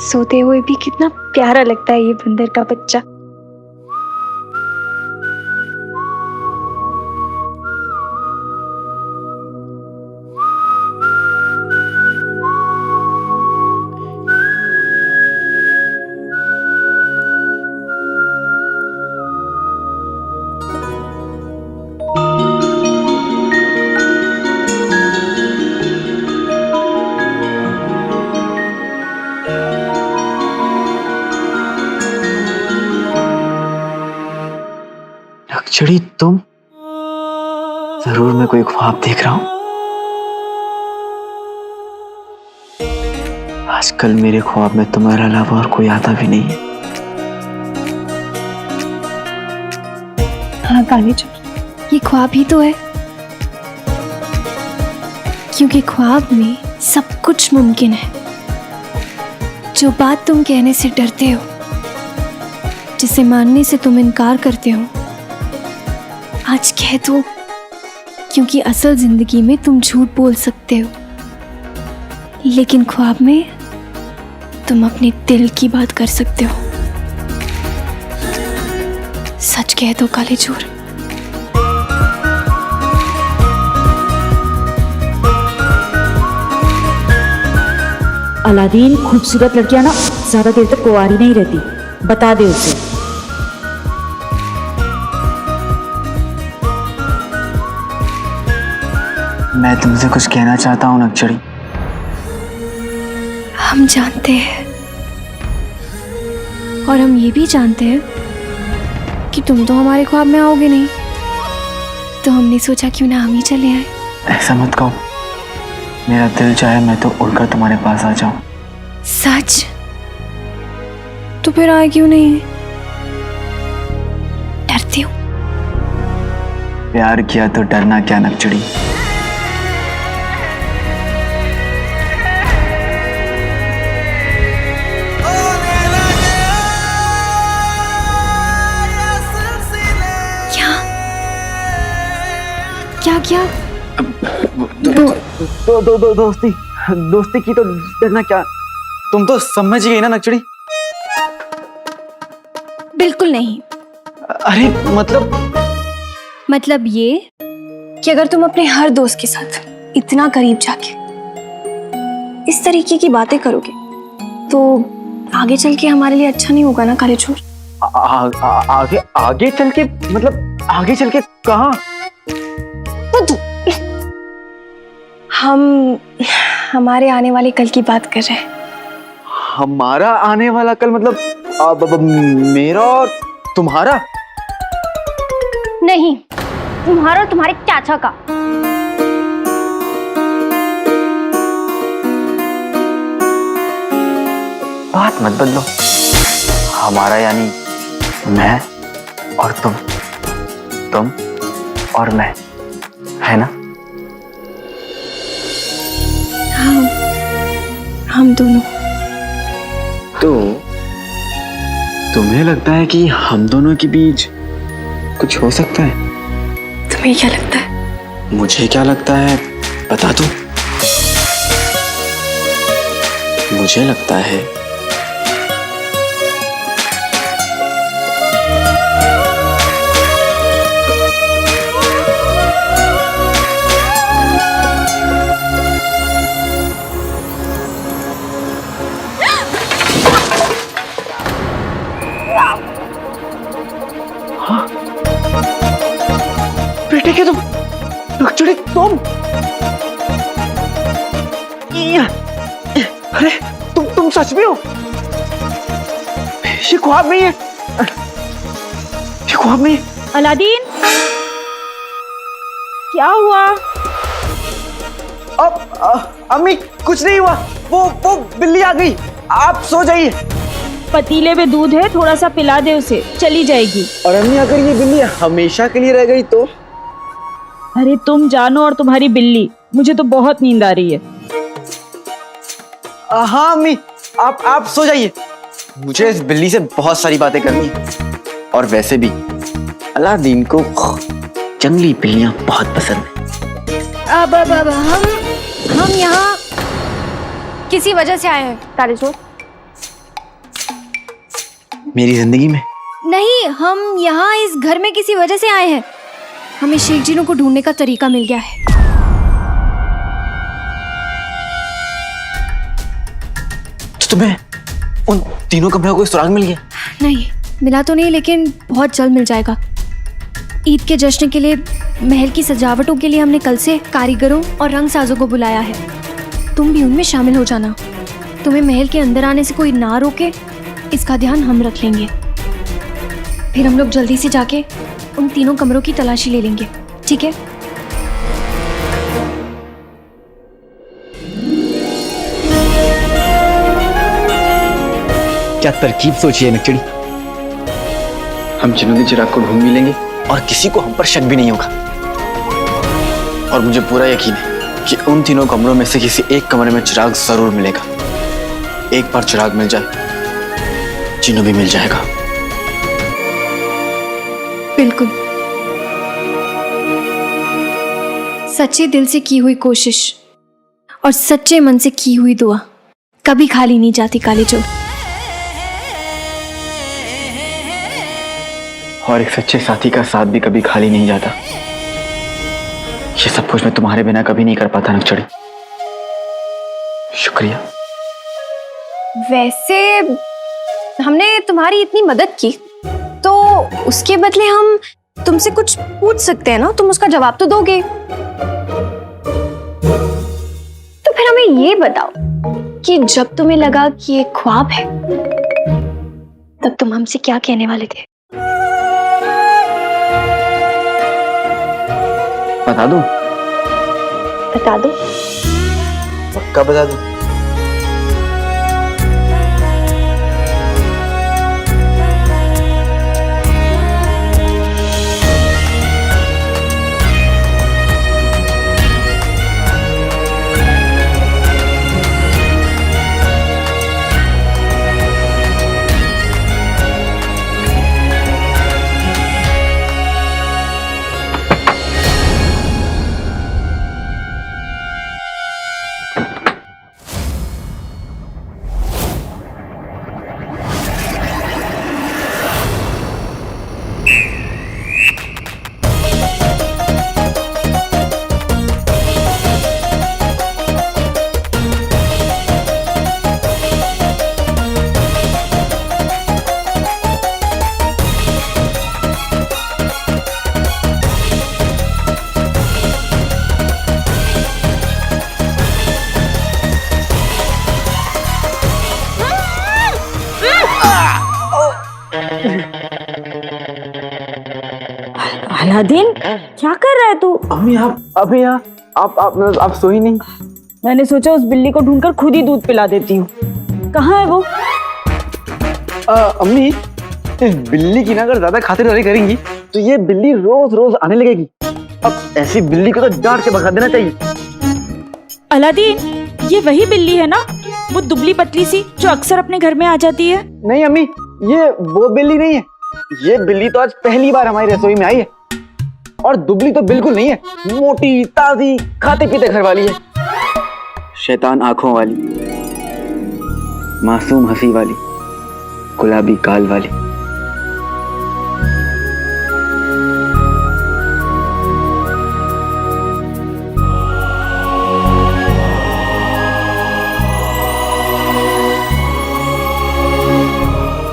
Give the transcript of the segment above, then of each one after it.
सोते हुए भी कितना प्यारा लगता है ये बंदर का बच्चा। नक्चड़ी, तुम? जरूर मैं कोई ख्वाब देख रहा हूं। आजकल मेरे ख्वाब में तुम्हारे अलावा और कोई आता भी नहीं है। हाँ काली चोर, ये ख्वाब ही तो है, क्योंकि ख्वाब में सब कुछ मुमकिन है। जो बात तुम कहने से डरते हो, जिसे मानने से तुम इनकार करते हो, आज कह दो, क्योंकि असल जिंदगी में तुम झूठ बोल सकते हो, लेकिन ख्वाब में तुम अपने दिल की बात कर सकते हो। सच कह दो काली चोर। अलादीन, खूबसूरत लड़कियां ना ज्यादा देर तक कुंवारी नहीं रहती, बता दे उसे। मैं तुमसे कुछ कहना चाहता हूँ नक्चड़ी। हम जानते हैं, और हम ये भी जानते हैं कि तुम तो हमारे ख्वाब में आओगे नहीं, तो हमने सोचा क्यों ना हम ही चले आए। ऐसा मत कहो, मेरा दिल चाहे मैं तो उड़कर तुम्हारे पास आ जाऊं। सच? तो फिर आए क्यों नहीं? डरती हूँ। प्यार किया तो डरना क्या नक्चड़ी। क्या क्या? दोस्ती की तो डरना क्या। तुम तो समझ गई ना नक्चड़ी। बिल्कुल नहीं। अरे मतलब ये कि अगर तुम अपने हर दोस्त के साथ इतना करीब जाके इस तरीके की बातें करोगे, तो आगे चल के हमारे लिए अच्छा नहीं होगा ना काले चोर। आगे चल के मतलब आगे चल के कहाँ? हम हमारे आने वाले कल की बात कर रहे हैं। हमारा आने वाला कल मतलब मेरा और तुम्हारा? नहीं, तुम्हारा और तुम्हारे चाचा का। बात मत बदलो। हमारा यानी मैं और तुम और मैं, है ना? हम दोनों। तो तुम्हें लगता है कि हम दोनों के बीच कुछ हो सकता है? तुम्हें क्या लगता है? मुझे क्या लगता है बता दूं? मुझे लगता है बेटे के तुम नक्चड़ी, तुम अरे तुम सच में हो? ये ख्वाब नहीं है, ये ख्वाब नहीं है। अलादीन, क्या हुआ? अम्मी कुछ नहीं हुआ, वो बिल्ली आ गई। आप सो जाइए। पतीले में दूध है, थोड़ा सा पिला दे उसे, चली जाएगी। और अम्मी अगर ये बिल्ली हमेशा के लिए रह गई तो? अरे तुम जानो और तुम्हारी बिल्ली, मुझे तो बहुत नींद आ रही है। हाँ अम्मी, आप सो जाइए। मुझे इस बिल्ली से बहुत सारी बातें करनी है, और वैसे भी अलादीन को जंगली बिल्लियां बहुत पसंद है। अब हम यहाँ किसी वजह से आए हैं काले चोर। मेरी जिंदगी में? नहीं, हम यहाँ इस घर में किसी वजह से आए हैं। हमें शेख जीनू को ढूंढने का तरीका मिल गया है। तो तुम्हें उन तीनों कमरों को सुराग मिल गया? नहीं, मिला तो नहीं, लेकिन बहुत जल्द मिल जाएगा। ईद के जश्न के लिए महल की सजावटों के लिए हमने कल से कारीगरों और रंगसाजों को बुलाया है। तुम भी उनमें शामिल हो जाना। तुम्हें महल के अंदर आने से कोई ना रोके, इसका ध्यान हम रख लेंगे। फिर हम लोग जल्दी से जाके उन तीनों कमरों की तलाशी ले लेंगे, ठीक है? क्या तरकीब सोची है नकचड़ी। हम चिन्नू के चिराग को ढूंढ भी लेंगे और किसी को हम पर शक भी नहीं होगा। और मुझे पूरा यकीन है कि उन तीनों कमरों में से किसी एक कमरे में चिराग जरूर मिलेगा। एक बार चिराग मिल जाए, चिन्नू भी मिल जाएगा। बिल्कुल। सच्चे दिल से की हुई कोशिश और सच्चे मन से की हुई दुआ कभी खाली नहीं जाती कालीचोर। और एक सच्चे साथी का साथ भी कभी खाली नहीं जाता। ये सब कुछ मैं तुम्हारे बिना कभी नहीं कर पाता नकचड़ी। शुक्रिया। वैसे हमने तुम्हारी इतनी मदद की तो उसके बदले हम तुमसे कुछ पूछ सकते हैं ना? तुम उसका जवाब तो दोगे। तो फिर हमें ये बताओ कि जब तुम्हें लगा कि ये ख्वाब है, तब तुम हमसे क्या कहने वाले थे? बता दूं? बता दो। पक्का बता दूं? अलादीन, क्या कर रहा है तू? अम्मी आप सोई नहीं? मैंने सोचा उस बिल्ली को ढूंढकर खुद ही दूध पिला देती हूँ। कहाँ है वो? अम्मी, इस बिल्ली की ना अगर ज्यादा खातिरदारी करेंगी तो ये बिल्ली रोज रोज आने लगेगी। अब ऐसी बिल्ली को तो डांट के भगा देना चाहिए। अलादीन, ये वही बिल्ली है ना, वो दुबली पतली सी जो अक्सर अपने घर में आ जाती है? नहीं अम्मी, ये वो बिल्ली नहीं है। ये बिल्ली तो आज पहली बार हमारी रसोई में आई है। और दुबली तो बिल्कुल नहीं है, मोटी ताजी खाते पीते घर वाली है। शैतान आंखों वाली, मासूम हंसी वाली, गुलाबी गाल वाली।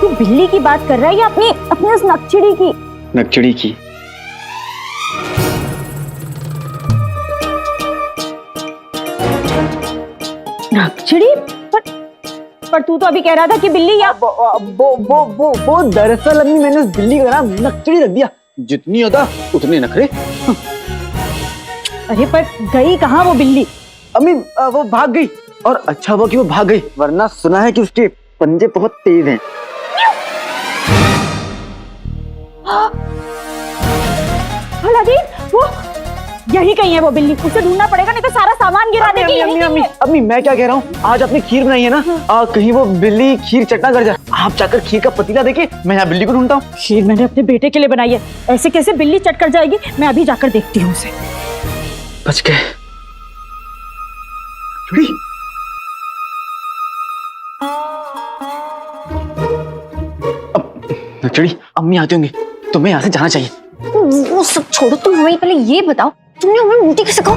तू बिल्ली की बात कर रहा है या अपनी उस नकचिड़ी की? नकचिड़ी की। नकचिड़ी? पर तू तो अभी कह रहा था कि बिल्ली या वो दरअसल अम्मी मैंने उस बिल्ली का नाम नकचिड़ी रख दिया। जितनी होता उतने नखरे। अरे पर गई कहाँ वो बिल्ली? अम्मी वो भाग गई, और अच्छा हुआ कि वो भाग गई, वरना सुना है कि उसके पंजे बहुत तेज हैं। अलादीन, वो यही कहीं है वो बिल्ली। उसे ढूंढना पड़ेगा, नहीं तो सारा सामान गिरा देगी। अम्मी मैं क्या कह रहा हूँ, आज आपने खीर बनाई है ना, कहीं वो बिल्ली खीर चटना कर जाए। आप जाकर खीर का पतीला देके मैं यहाँ बिल्ली को ढूंढता हूँ। खीर मैंने अपने बेटे के लिए बनाई है, ऐसे कैसे बिल्ली चट कर जाएगी? मैं अभी जाकर देखती हूँ उसे। बच गए। नकचड़ी, अम्मी आते होंगे, तुम्हें यहाँ से जाना चाहिए। वो सब छोड़ो, तुम हमें पहले ये बताओ, तुमने हमें मोटी कैसे कहा?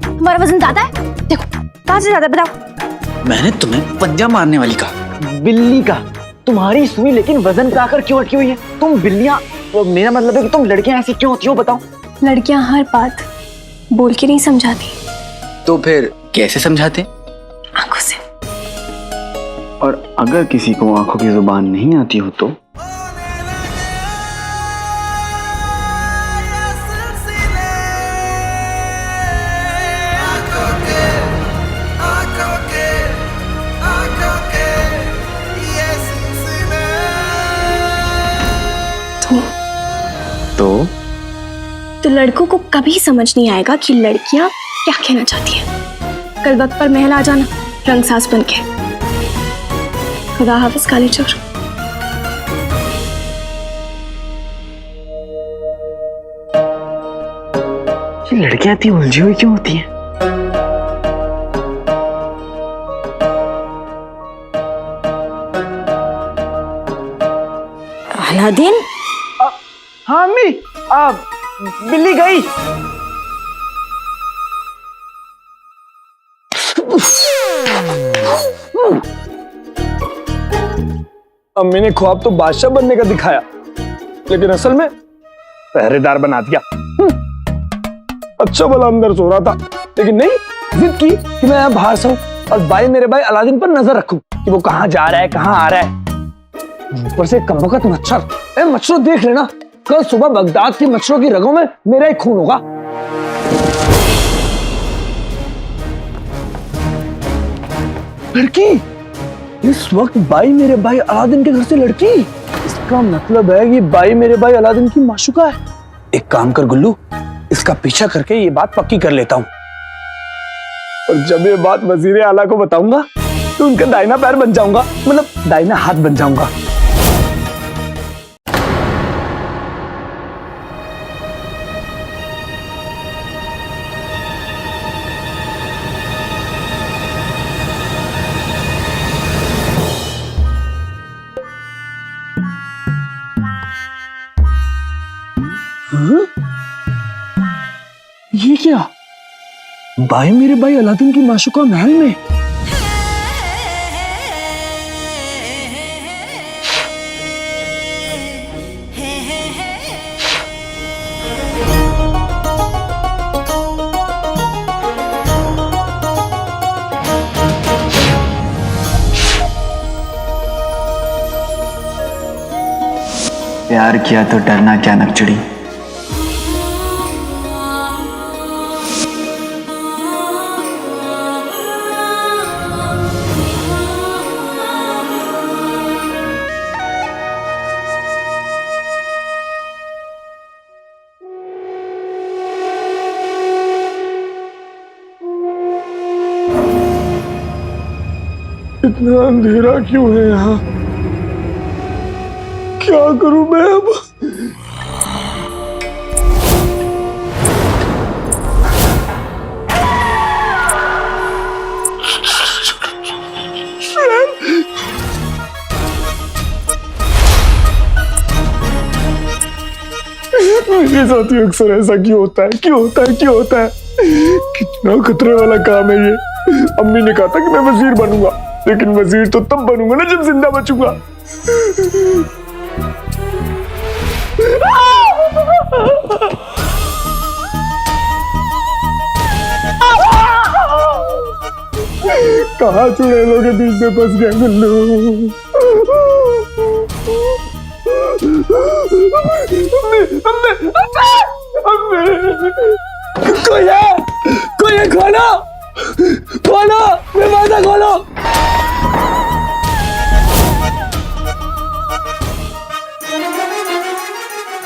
हमारा वजन ज्यादा है? देखो कहाँ से ज्यादा है बताओ। मैंने तुम्हें पंजा मारने वाली कहा, बिल्ली का। तुम्हारी सुई लेकिन वजन पे आकर क्यों अटकी हुई है? तुम बिल्लियां, मेरा मतलब है कि तुम लड़कियां ऐसी क्यों होती हो, बताओ। लड़कियां हर बात बोल के नहीं समझाती, तो फिर कैसे समझाते? आंखों से। और अगर किसी को आंखों की जुबान नहीं आती हो तो? तो लड़कों को कभी समझ नहीं आएगा कि लड़कियां क्या कहना चाहती हैं। कल वक्त पर महल आ जाना रंगसाज बन के। खुदा हाफिज काली चोर। ये लड़कियां इतनी उलझी हुई क्यों होती हैं? अलादीन, हाँ अम्मी, बिल्ली गई। अम्मी ने ख्वाब तो बादशाह बनने का दिखाया, लेकिन असल में पहरेदार बना दिया। अच्छा भला अंदर सो रहा था, लेकिन नहीं, जिद की कि मैं यहाँ बाहर सोऊं और मेरे भाई अलादीन पर नजर रखूं कि वो कहाँ जा रहा है, कहाँ आ रहा है। ऊपर से कमबख्त मच्छर। मच्छरों देख लेना, कल सुबह बगदाद की मच्छरों की रगों में मेरा ही खून होगा। लड़की, इस वक्त मेरे भाई अलादीन के घर से लड़की, इसका मतलब है कि मेरे भाई अलादीन की माशूका है। एक काम कर गुल्लू, इसका पीछा करके ये बात पक्की कर लेता हूँ, और जब ये बात वजीर आला को बताऊंगा तो उनका दाहिना पैर बन जाऊंगा, मतलब दाहिना हाथ बन जाऊंगा। ये क्या? मेरे भाई अलादीन की माशूका महल में। प्यार किया तो डरना क्या नकचड़ी। इतना अंधेरा क्यों है यहाँ? क्या करूं मैं अब? मेरे साथ ही अक्सर ऐसा क्यों होता है? क्यों होता है? क्यों होता है? कितना खतरे वाला काम है ये। अम्मी ने कहा था कि मैं वजीर बनूंगा, लेकिन वजीर तो तब बनूंगा ना जब जिंदा बचूंगा। कहाँ चुड़ैलों के बीच में फंस गया गुल्लू। कोई है, खोलो, खोलो, दरवाजा खोलो।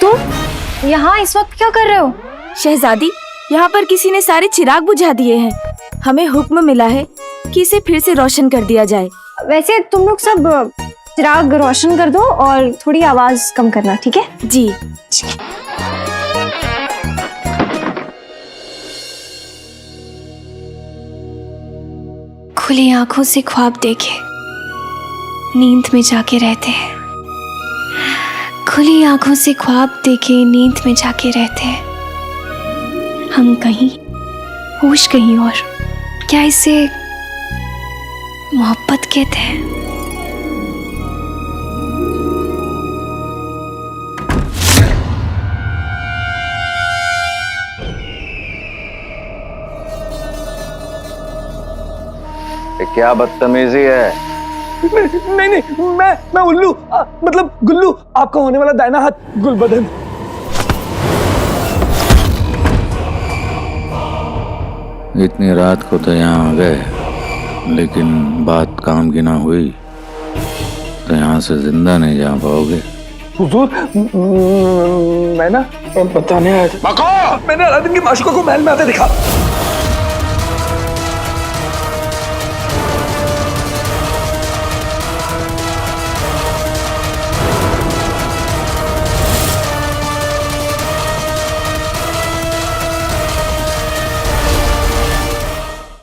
तुम यहाँ इस वक्त क्या कर रहे हो? शहजादी, यहाँ पर किसी ने सारे चिराग बुझा दिए हैं। हमें हुक्म मिला है कि इसे फिर से रोशन कर दिया जाए। वैसे तुम लोग सब चिराग रोशन कर दो और थोड़ी आवाज कम करना, ठीक है? जी। खुली आंखों से ख्वाब देखे नींद में जाके रहते हैं, खुली आंखों से ख्वाब देखे नींद में जाके रहते हैं हम कहीं होश कहीं और। क्या इसे मोहब्बत कहते हैं? ये क्या बदतमीजी है? नहीं नहीं, मैं उल्लू, मतलब गुल्लू, आपका होने वाला दाहिना हाथ गुलबदन। इतनी रात को तो यहाँ आ गए, लेकिन बात काम की ना हुई तो यहाँ से जिंदा नहीं जा पाओगे। हुजूर, मैं ना बताने आया था। मैंने अलादीन की माशूका को महल में आते देखा।